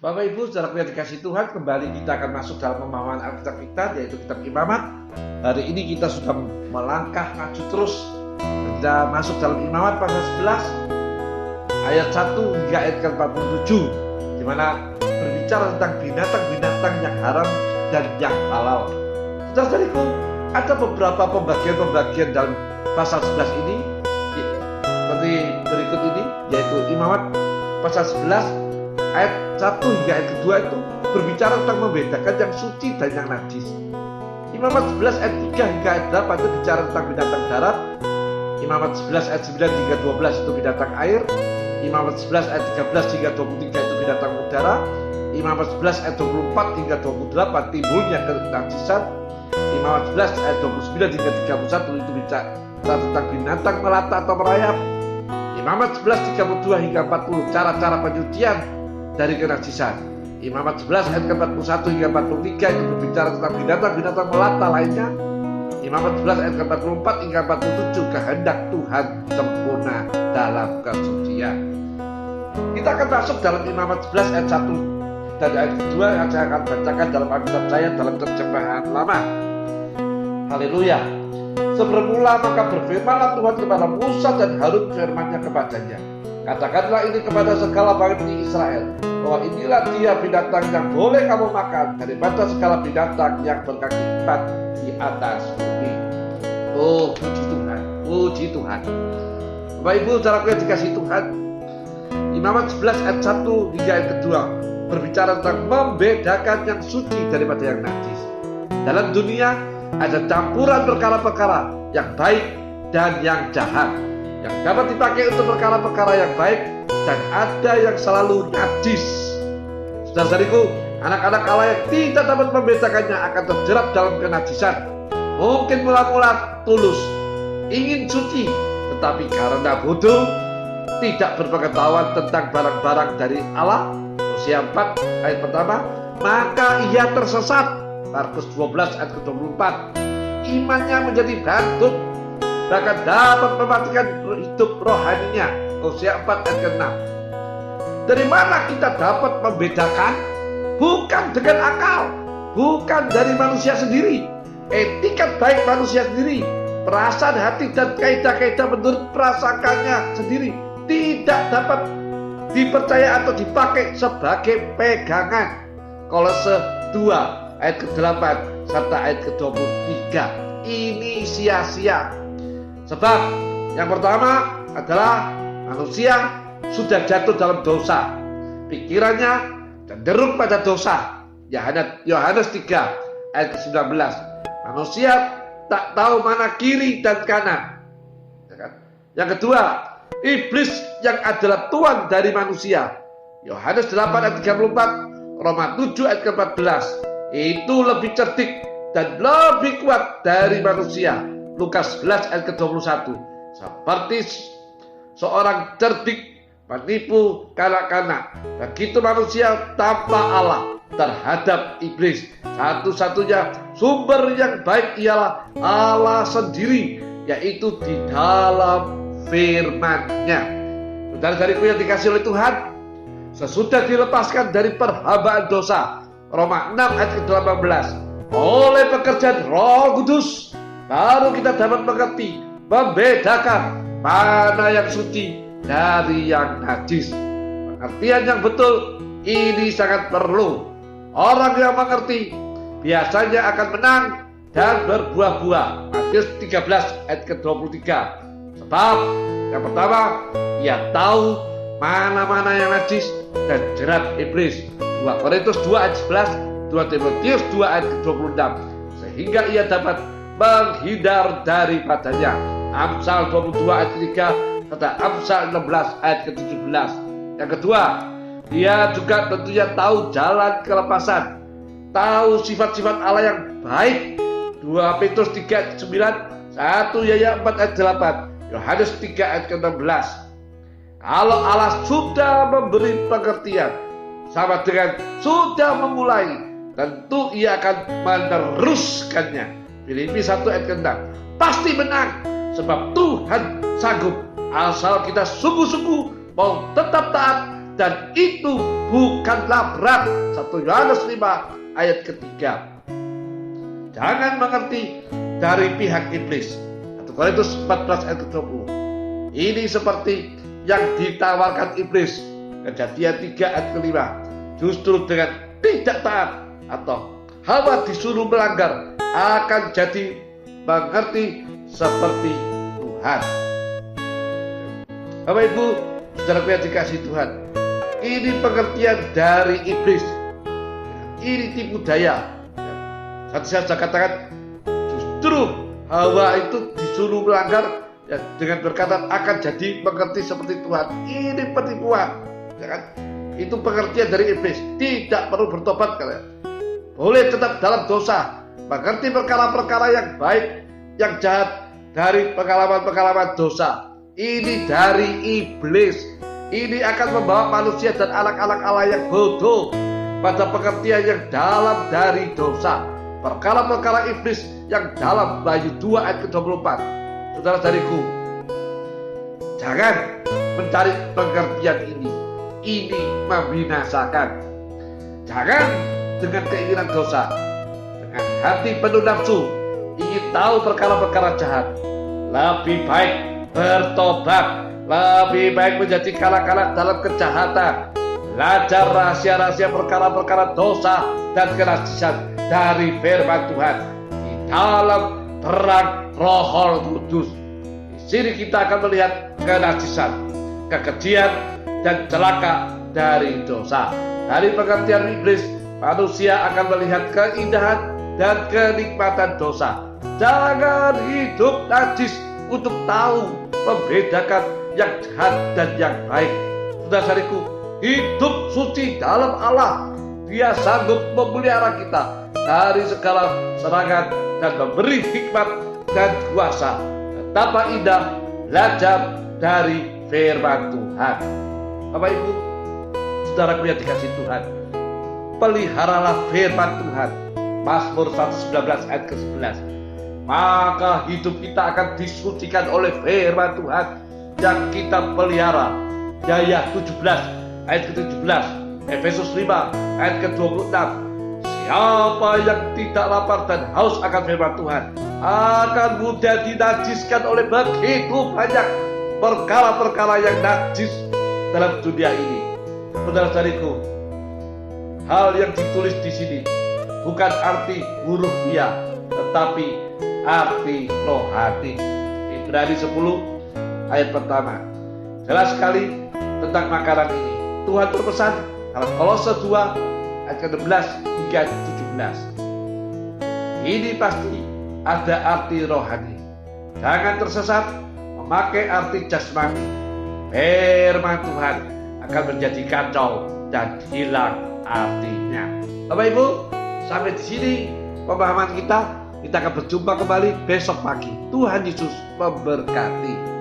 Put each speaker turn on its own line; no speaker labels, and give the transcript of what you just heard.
Bapak Ibu, saudara yang dikasih Tuhan, kembali kita akan masuk dalam pemahaman Alkitab kita, yaitu kitab Imamat. Hari ini kita sudah melangkah maju terus. Kita masuk dalam Imamat pasal 11 ayat 1 hingga ayat ke-47, di mana berbicara tentang binatang-binatang yang haram dan yang halal. Saudara-saudariku, ada beberapa pembagian-pembagian dalam pasal 11 ini seperti berikut ini, yaitu Imamat pasal 11 ayat 1 hingga ayat kedua itu berbicara tentang membedakan yang suci dan yang najis. Imamat 11 ayat 3 hingga ayat 8 itu bicara tentang binatang darat. Imamat 11 ayat 9 hingga 12 itu binatang air. Imamat 11 ayat 13 hingga 23 itu binatang udara. Imamat 11 ayat 24 hingga 28 timbulnya kenajisan. Imamat 11 ayat 29 hingga 31 itu bicara tentang binatang melata atau merayap. Imamat 11 32 hingga 40 cara-cara penyucian dari kenajisan. Imamat 11 ayat ke-41 hingga 43 itu berbicara tentang binatang-binatang melata lainnya. Imamat 11 ayat ke-44 hingga 47 kehendak Tuhan sempurna dalam kesucian. Kita akan masuk dalam Imamat 11 ayat 1 dan ayat kedua yang saya akan bacakan dalam Alkitab saya dalam terjemahan lama. Haleluya. Semula maka berfirmanlah Tuhan kepada Musa dan Harun firman-Nya kepadanya. Katakanlah ini kepada segala bangsa Israel, bahwa inilah dia binatang yang boleh kamu makan daripada segala binatang yang berkaki 4 di atas bumi. Oh, puji Tuhan, puji Tuhan. Bapak Ibu, saudaraku yang dikasih Tuhan, Imamat 11 ayat 1 hingga ayat kedua berbicara tentang membedakan yang suci daripada yang najis. Dalam dunia ada campuran perkara-perkara yang baik dan yang jahat, yang dapat dipakai untuk perkara-perkara yang baik, dan ada yang selalu najis. Saudara-saudariku, anak-anak Allah yang tidak dapat membedakannya akan terjerat dalam kenajisan. Mungkin mula-mula tulus, ingin suci, tetapi karena bodoh, tidak berpengetahuan tentang barang-barang dari Allah. Hosea 4 ayat pertama, maka ia tersesat. Markus 12 ayat ke-24, imannya menjadi bantut, bahkan dapat mematikan hidup rohaninya. Hosea 4 ayat ke-6. Dari mana kita dapat membedakan? Bukan dengan akal, bukan dari manusia sendiri, etikat baik manusia sendiri, perasaan hati dan kaidah-kaidah menurut prasangkanya sendiri tidak dapat dipercaya atau dipakai sebagai pegangan. Kolose 2 ayat ke-8 serta ayat ke-23 ini sia-sia. Sebab yang pertama adalah manusia sudah jatuh dalam dosa, pikirannya cenderung pada dosa. Yohanes 3 ayat ke-19, manusia tak tahu mana kiri dan kanan. Yang kedua, iblis yang adalah tuan dari manusia. Yohanes 8 ayat 34, Roma 7 ayat ke-14, itu lebih cerdik dan lebih kuat dari manusia. Lukas 11 ayat ke-21, seperti seorang cerdik menipu kanak-kanak, begitu manusia tanpa Allah terhadap iblis. Satu-satunya sumber yang baik ialah Allah sendiri, yaitu di dalam firman-Nya. Saudara-saudariku yang dikasihi oleh Tuhan, sesudah dilepaskan dari perhambaan dosa, Roma 6 ayat ke-18, oleh pekerjaan Roh Kudus baru kita dapat mengerti, membedakan mana yang suci dari yang najis. Pengertian yang betul ini sangat perlu. Orang yang mengerti biasanya akan menang dan berbuah-buah. Matius 13 ayat ke-23. Sebab yang pertama, ia tahu mana-mana yang najis dan jerat iblis. 2 Korintus 2 ayat 11, 2 Timotius 2 ayat ke-26, sehingga ia dapat menghindar daripadanya. Amsal 22 ayat 3 serta Amsal 16 ayat ke-17. Yang kedua, dia juga tentunya tahu jalan kelepasan, tahu sifat-sifat Allah yang baik. 2 Petrus 3 ayat 9, 1 Yahya 4 ayat 8, Yohanes 3 ayat ke-16. Kalau Allah sudah memberi pengertian, sama dengan sudah memulai, tentu ia akan meneruskannya. Filipi 1 ayat ke-6, pasti menang, sebab Tuhan sanggup asal kita sungguh-sungguh mau tetap taat dan itu bukanlah berat. 1 Yohanes 5 ayat ketiga. Jangan mengerti dari pihak iblis. 1 Korintus 14 ayat ke-20. Ini seperti yang ditawarkan iblis. Kejadian 3 ayat ke-5. Justru dengan tidak taat atau Hawa disuruh melanggar akan jadi mengerti seperti Tuhan. Bapak Ibu, saudara yang dikasih Tuhan, ini pengertian dari iblis. Ini tipu daya. Saya sudah katakan, justru Hawa itu disuruh melanggar dengan berkata akan jadi mengerti seperti Tuhan. Ini penipuan, ya kan? Itu pengertian dari iblis. Tidak perlu bertobat kalian. Boleh tetap dalam dosa, mengerti perkara-perkara yang baik, yang jahat dari pengalaman-pengalaman dosa. Ini dari iblis. Ini akan membawa manusia dan anak-anak Allah yang bodoh pada pengertian yang dalam dari dosa. Perkara-perkara iblis yang dalam Wahyu 2 ayat ke-24. Saudara-saudariku, jangan mencari pengertian ini. Ini membinasakan. Jangan dengan keinginan dosa, dengan hati penuh nafsu, ingin tahu perkara-perkara jahat. Lebih baik bertobat, lebih baik menjadi kalah-kalah dalam kejahatan, belajar rahasia-rahasia perkara-perkara dosa dan kenasisan dari firman Tuhan di dalam terang Roh Kudus. Di sini kita akan melihat kenasisan, kekejian dan celaka dari dosa. Dari pengertian iblis, manusia akan melihat keindahan dan kenikmatan dosa. Jangan hidup najis untuk tahu membedakan yang jahat dan yang baik. Saudara-saudariku, hidup suci dalam Allah. Dia sanggup memelihara kita dari segala serangan dan memberi hikmat dan kuasa. Betapa indah belajar dari firman Tuhan. Bapak Ibu, saudaraku yang dikasih Tuhan, peliharalah firman Tuhan. Mazmur 119 ayat ke-11. Maka hidup kita akan disucikan oleh firman Tuhan yang kita pelihara. Yahya 17 ayat ke-17, Efesus 5 ayat ke-26. Siapa yang tidak lapar dan haus akan firman Tuhan akan mudah dinajiskan oleh begitu banyak perkara-perkara yang najis dalam dunia ini. Saudara-saudariku, hal yang ditulis di sini bukan arti hurufiah, tetapi arti rohani. Ibrani 10 ayat pertama jelas sekali tentang makanan ini. Tuhan berpesan dalam Kolose 2 ayat ke-16 hingga 17. Ini pasti ada arti rohani. Jangan tersesat memakai arti jasmani. Firman Tuhan akan menjadi kacau dan hilang artinya. Bapak Ibu, sampai di sini pemahaman kita. Kita akan berjumpa kembali besok pagi. Tuhan Yesus memberkati.